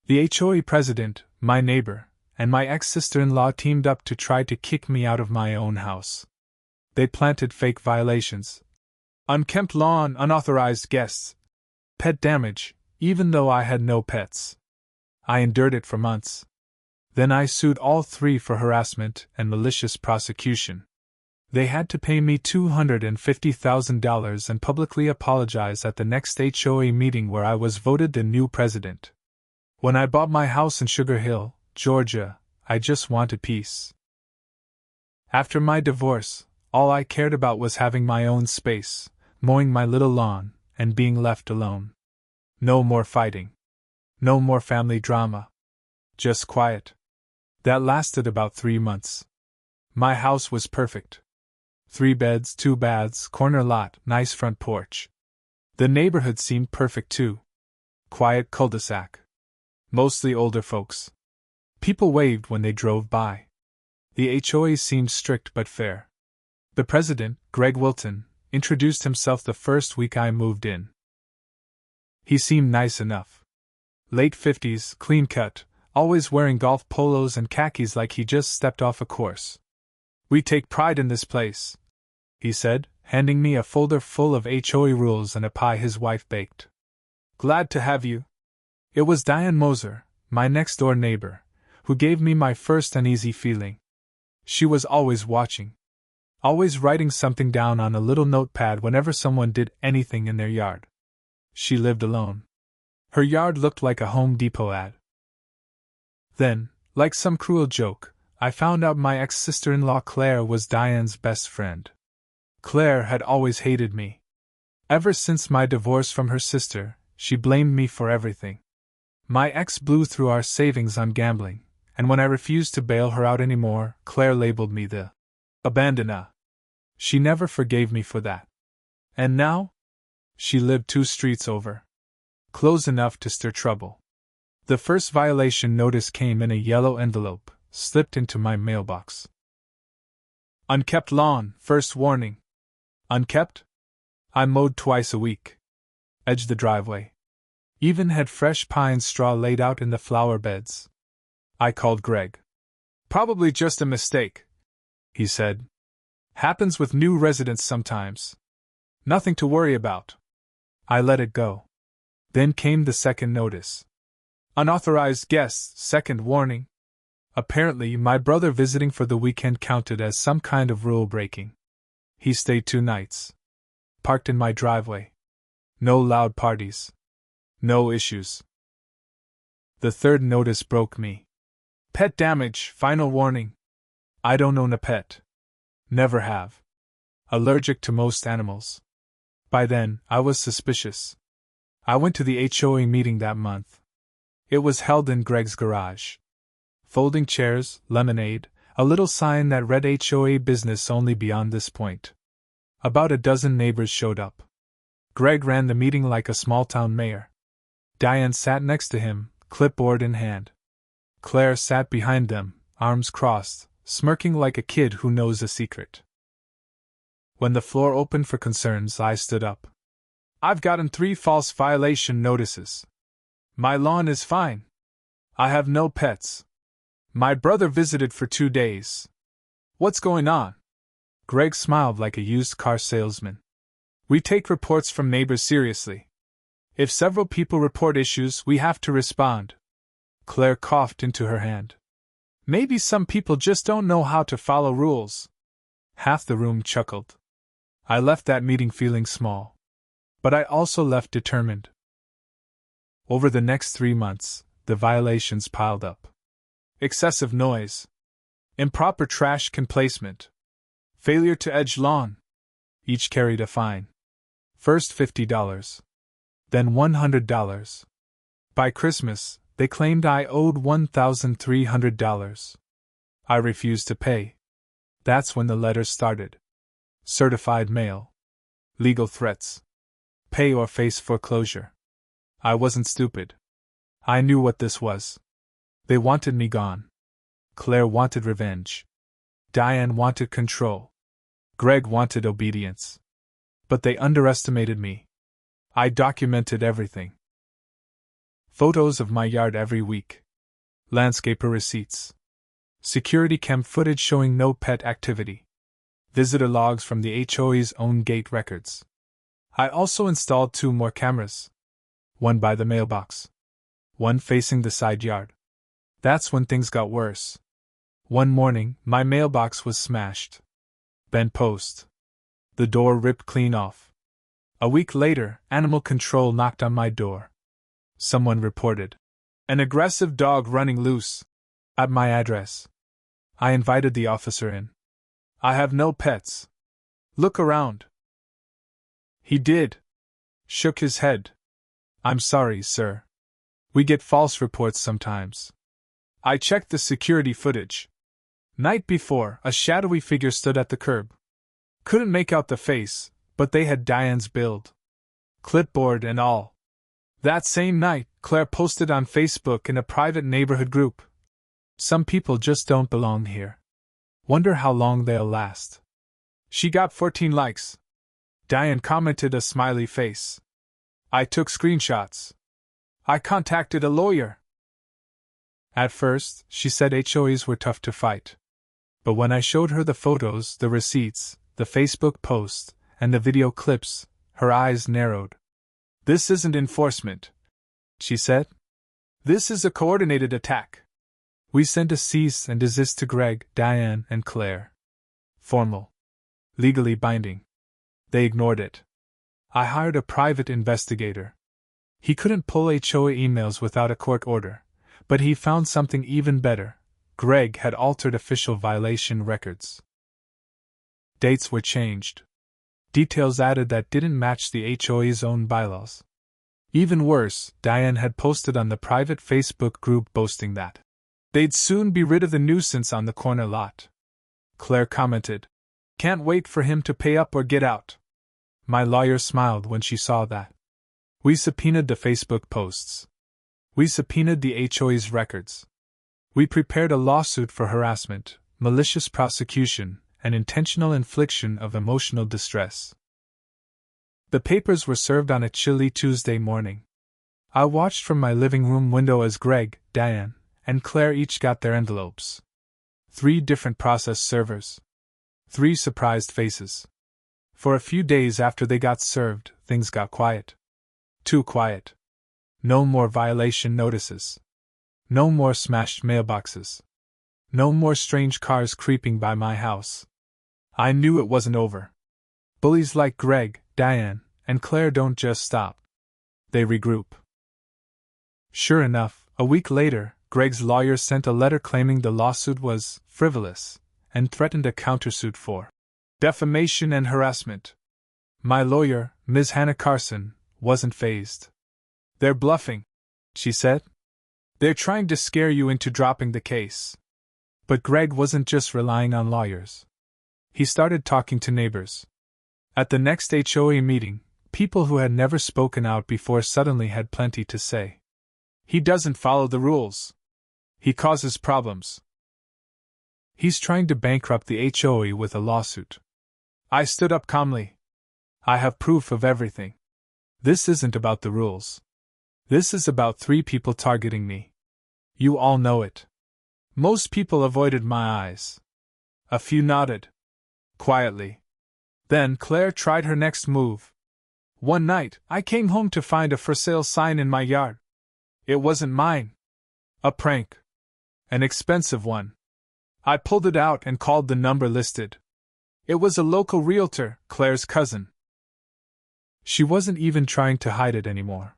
The HOA president, my neighbor, and my ex-sister-in-law teamed up to try to kick me out of my own house. They planted fake violations. Unkempt lawn, unauthorized guests, pet damage, even though I had no pets. I endured it for months. Then I sued all three for harassment and malicious prosecution. They had to pay me $250,000 and publicly apologize at the next HOA meeting where I was voted the new president. When I bought my house in Sugar Hill, Georgia, I just wanted peace. After my divorce, all I cared about was having my own space, mowing my little lawn, and being left alone. No more fighting. No more family drama. Just quiet. That lasted about 3 months. My house was perfect. 3 beds, 2 baths, corner lot, nice front porch. The neighborhood seemed perfect too. Quiet cul-de-sac. Mostly older folks. People waved when they drove by. The HOA seemed strict but fair. The president, Greg Wilton, introduced himself the first week I moved in. He seemed nice enough. Late 50s, clean-cut, always wearing golf polos and khakis like he just stepped off a course. "We take pride in this place," he said, handing me a folder full of HOA rules and a pie his wife baked. "Glad to have you." It was Diane Moser, my next-door neighbor, who gave me my first uneasy feeling. She was always watching. Always writing something down on a little notepad whenever someone did anything in their yard. She lived alone. Her yard looked like a Home Depot ad. Then, like some cruel joke, I found out my ex-sister-in-law Claire was Diane's best friend. Claire had always hated me. Ever since my divorce from her sister, she blamed me for everything. My ex blew through our savings on gambling, and when I refused to bail her out anymore, Claire labeled me the abandoner. She never forgave me for that. And now? She lived 2 streets over. Close enough to stir trouble. The first violation notice came in a yellow envelope, slipped into my mailbox. Unkept lawn, first warning. Unkept? I mowed twice a week. Edged the driveway. Even had fresh pine straw laid out in the flower beds. I called Greg. "Probably just a mistake," he said. "Happens with new residents sometimes. Nothing to worry about." I let it go. Then came the second notice. Unauthorized guests, second warning. Apparently, my brother visiting for the weekend counted as some kind of rule breaking. He stayed 2 nights. Parked in my driveway. No loud parties. No issues. The third notice broke me. Pet damage, final warning. I don't own a pet. Never have. Allergic to most animals. By then, I was suspicious. I went to the HOA meeting that month. It was held in Greg's garage. Folding chairs, lemonade, a little sign that read HOA business only beyond this point. About a dozen neighbors showed up. Greg ran the meeting like a small-town mayor. Diane sat next to him, clipboard in hand. Claire sat behind them, arms crossed, smirking like a kid who knows a secret. When the floor opened for concerns, I stood up. "I've gotten 3 false violation notices. My lawn is fine. I have no pets. My brother visited for 2 days. What's going on?" Greg smiled like a used car salesman. "We take reports from neighbors seriously. If several people report issues, we have to respond." Claire coughed into her hand. "Maybe some people just don't know how to follow rules." Half the room chuckled. I left that meeting feeling small. But I also left determined. Over the next 3 months, the violations piled up. Excessive noise. Improper trash can placement. Failure to edge lawn. Each carried a fine. First $50. Then $100. By Christmas, they claimed I owed $1,300. I refused to pay. That's when the letters started. Certified mail. Legal threats. Pay or face foreclosure. I wasn't stupid. I knew what this was. They wanted me gone. Claire wanted revenge. Diane wanted control. Greg wanted obedience. But they underestimated me. I documented everything. Photos of my yard every week. Landscaper receipts. Security cam footage showing no pet activity. Visitor logs from the HOA's own gate records. I also installed 2 more cameras. One by the mailbox. One facing the side yard. That's when things got worse. One morning, my mailbox was smashed. Bent post. The door ripped clean off. A week later, animal control knocked on my door. Someone reported an aggressive dog running loose at my address. I invited the officer in. I have no pets. Look around. He did. Shook his head. I'm sorry, sir. We get false reports sometimes. I checked the security footage. Night before, a shadowy figure stood at the curb. Couldn't make out the face, but they had Diane's build. Clipboard and all. That same night, Claire posted on Facebook in a private neighborhood group. Some people just don't belong here. Wonder how long they'll last. She got 14 likes. Diane commented a smiley face. I took screenshots. I contacted a lawyer. At first, she said HOAs were tough to fight. But when I showed her the photos, the receipts, the Facebook post, and the video clips, her eyes narrowed. This isn't enforcement, she said. This is a coordinated attack. We sent a cease and desist to Greg, Diane, and Claire. Formal. Legally binding. They ignored it. I hired a private investigator. He couldn't pull HOA emails without a court order, but he found something even better. Greg had altered official violation records. Dates were changed. Details added that didn't match the HOA's own bylaws. Even worse, Diane had posted on the private Facebook group boasting that they'd soon be rid of the nuisance on the corner lot. Claire commented, "Can't wait for him to pay up or get out." My lawyer smiled when she saw that. We subpoenaed the Facebook posts. We subpoenaed the HOA's records. We prepared a lawsuit for harassment, malicious prosecution, and intentional infliction of emotional distress. The papers were served on a chilly Tuesday morning. I watched from my living room window as Greg, Diane, and Claire each got their envelopes. 3 different process servers. 3 surprised faces. For a few days after they got served, things got quiet. Too quiet. No more violation notices. No more smashed mailboxes. No more strange cars creeping by my house. I knew it wasn't over. Bullies like Greg, Diane, and Claire don't just stop. They regroup. Sure enough, a week later, Greg's lawyer sent a letter claiming the lawsuit was frivolous and threatened a countersuit for defamation and harassment. My lawyer, Ms. Hannah Carson, wasn't fazed. "They're bluffing," she said. "They're trying to scare you into dropping the case." But Greg wasn't just relying on lawyers. He started talking to neighbors. At the next HOA meeting, people who had never spoken out before suddenly had plenty to say. "He doesn't follow the rules. He causes problems. He's trying to bankrupt the HOA with a lawsuit." I stood up calmly. "I have proof of everything. This isn't about the rules. This is about 3 people targeting me. You all know it." Most people avoided my eyes. A few nodded. Quietly. Then Claire tried her next move. "One night, I came home to find a for sale sign in my yard. It wasn't mine. A prank. An expensive one. I pulled it out and called the number listed. It was a local realtor, Claire's cousin. She wasn't even trying to hide it anymore.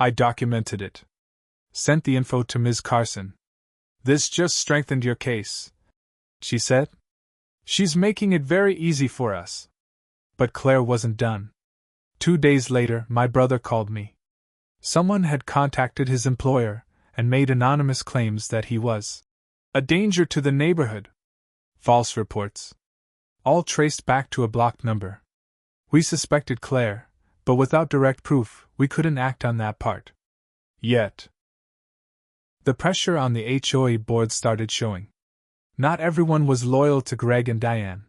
I documented it. Sent the info to Ms. Carson. "This just strengthened your case," she said. "She's making it very easy for us." But Claire wasn't done. 2 days later, my brother called me. Someone had contacted his employer and made anonymous claims that he was a danger to the neighborhood. False reports. All traced back to a blocked number. We suspected Claire, but without direct proof, we couldn't act on that part. Yet. The pressure on the HOA board started showing. Not everyone was loyal to Greg and Diane.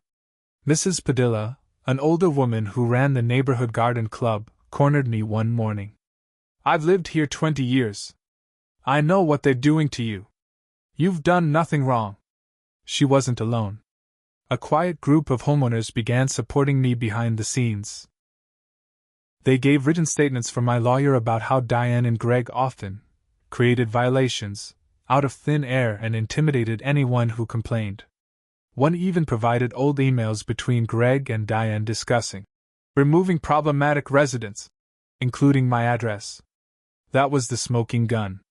Mrs. Padilla, an older woman who ran the neighborhood garden club, cornered me one morning. I've lived here 20 years. I know what they're doing to you. You've done nothing wrong. She wasn't alone. A quiet group of homeowners began supporting me behind the scenes. They gave written statements from my lawyer about how Diane and Greg often created violations out of thin air and intimidated anyone who complained. One even provided old emails between Greg and Diane discussing removing problematic residents, including my address. That was the smoking gun.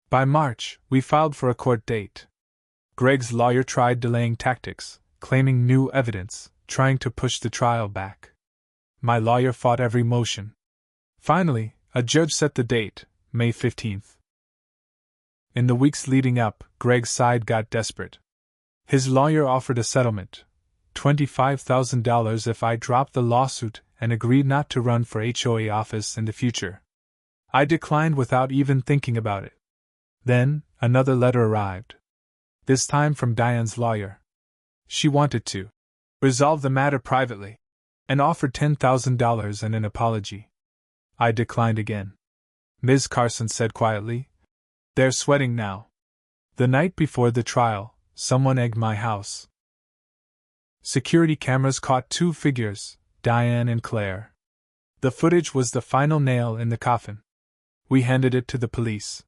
By March, we filed for a court date. Greg's lawyer tried delaying tactics, claiming new evidence, trying to push the trial back. My lawyer fought every motion. Finally, a judge set the date, May 15th. In the weeks leading up, Greg's side got desperate. His lawyer offered a settlement, $25,000 if I dropped the lawsuit and agreed not to run for HOA office in the future. I declined without even thinking about it. Then, another letter arrived. This time from Diane's lawyer. She wanted to resolve the matter privately, and offered $10,000 and an apology. I declined again. Ms. Carson said quietly, "They're sweating now. The night before the trial, someone egged my house." Security cameras caught two figures, Diane and Claire. The footage was the final nail in the coffin. We handed it to the police.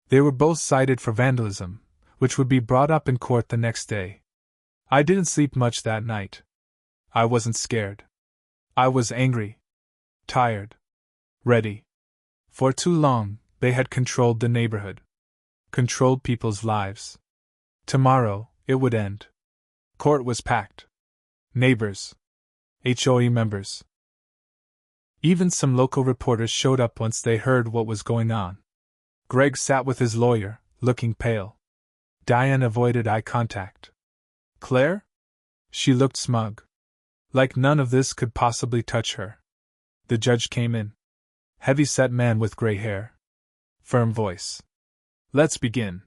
They were both cited for vandalism, which would be brought up in court the next day. I didn't sleep much that night. I wasn't scared. I was angry. Tired. Ready. For too long, they had controlled the neighborhood. Controlled people's lives. Tomorrow, it would end. Court was packed. Neighbors. HOA members. Even some local reporters showed up once they heard what was going on. Greg sat with his lawyer, looking pale. Diane avoided eye contact. Claire? She looked smug. Like none of this could possibly touch her. The judge came in. Heavy-set man with gray hair. Firm voice. "Let's begin."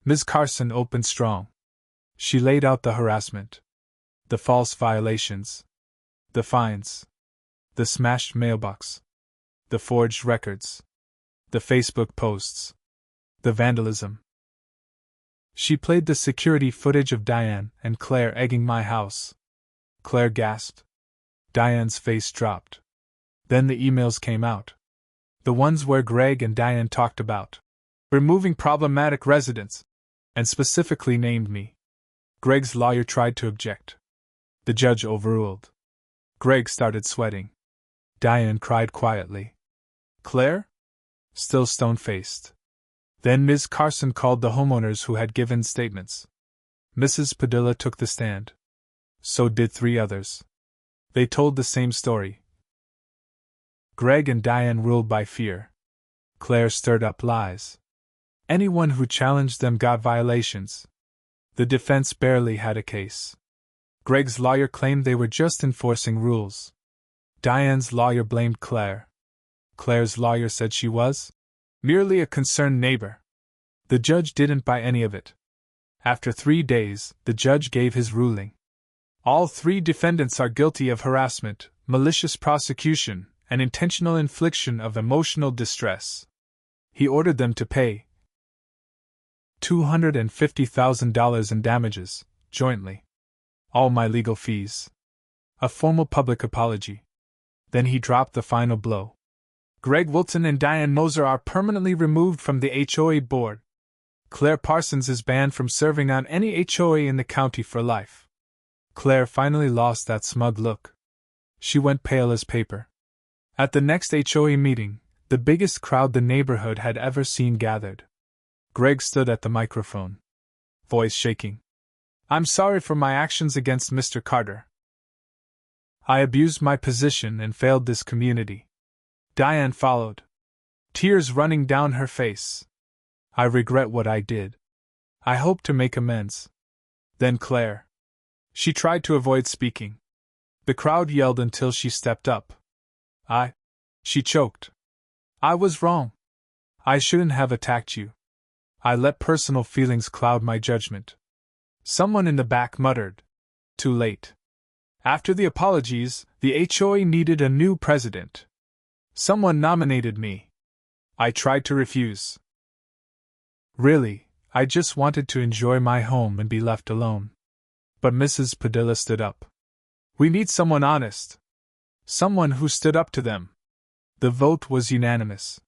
Ms. Carson opened strong. She laid out the harassment. The false violations. The fines. The smashed mailbox. The forged records. The Facebook posts. The vandalism. She played the security footage of Diane and Claire egging my house. Claire gasped. Diane's face dropped. Then the emails came out. The ones where Greg and Diane talked about removing problematic residents, and specifically named me. Greg's lawyer tried to object. The judge overruled. Greg started sweating. Diane cried quietly. Claire? Still stone-faced. Then Ms. Carson called the homeowners who had given statements. Mrs. Padilla took the stand. So did 3 others. They told the same story. Greg and Diane ruled by fear. Claire stirred up lies. Anyone who challenged them got violations. The defense barely had a case. Greg's lawyer claimed they were just enforcing rules. Diane's lawyer blamed Claire. Claire's lawyer said she was merely a concerned neighbor. The judge didn't buy any of it. After 3 days, the judge gave his ruling. All 3 defendants are guilty of harassment, malicious prosecution, and intentional infliction of emotional distress. He ordered them to pay $250,000 in damages, jointly. All my legal fees. A formal public apology. Then he dropped the final blow. Greg Wilton and Diane Moser are permanently removed from the HOA board. Claire Parsons is banned from serving on any HOA in the county for life. Claire finally lost that smug look. She went pale as paper. At the next HOA meeting, the biggest crowd the neighborhood had ever seen gathered. Greg stood at the microphone. Voice shaking. "I'm sorry for my actions against Mr. Carter. I abused my position and failed this community." Diane followed. Tears running down her face. "I regret what I did. I hope to make amends." Then Claire. She tried to avoid speaking. The crowd yelled until she stepped up. She choked. "I was wrong. I shouldn't have attacked you. I let personal feelings cloud my judgment." Someone in the back muttered, "Too late." After the apologies, the HOA needed a new president. Someone nominated me. I tried to refuse. Really, I just wanted to enjoy my home and be left alone. But Mrs. Padilla stood up. We need someone honest. Someone who stood up to them. The vote was unanimous.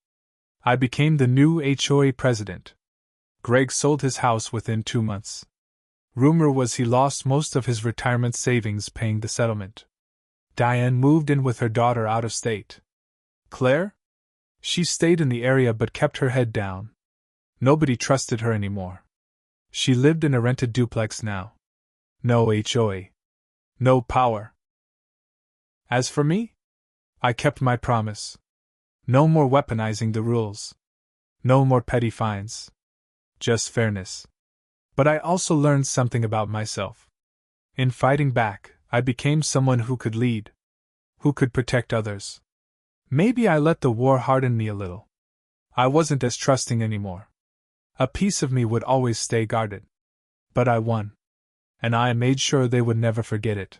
I became the new HOA president. Greg sold his house within 2 months. Rumor was he lost most of his retirement savings paying the settlement. Diane moved in with her daughter out of state. Claire? She stayed in the area but kept her head down. Nobody trusted her anymore. She lived in a rented duplex now. No HOA. No power. As for me? I kept my promise. No more weaponizing the rules. No more petty fines. Just fairness. But I also learned something about myself. In fighting back, I became someone who could lead. Who could protect others. Maybe I let the war harden me a little. I wasn't as trusting anymore. A piece of me would always stay guarded. But I won. And I made sure they would never forget it.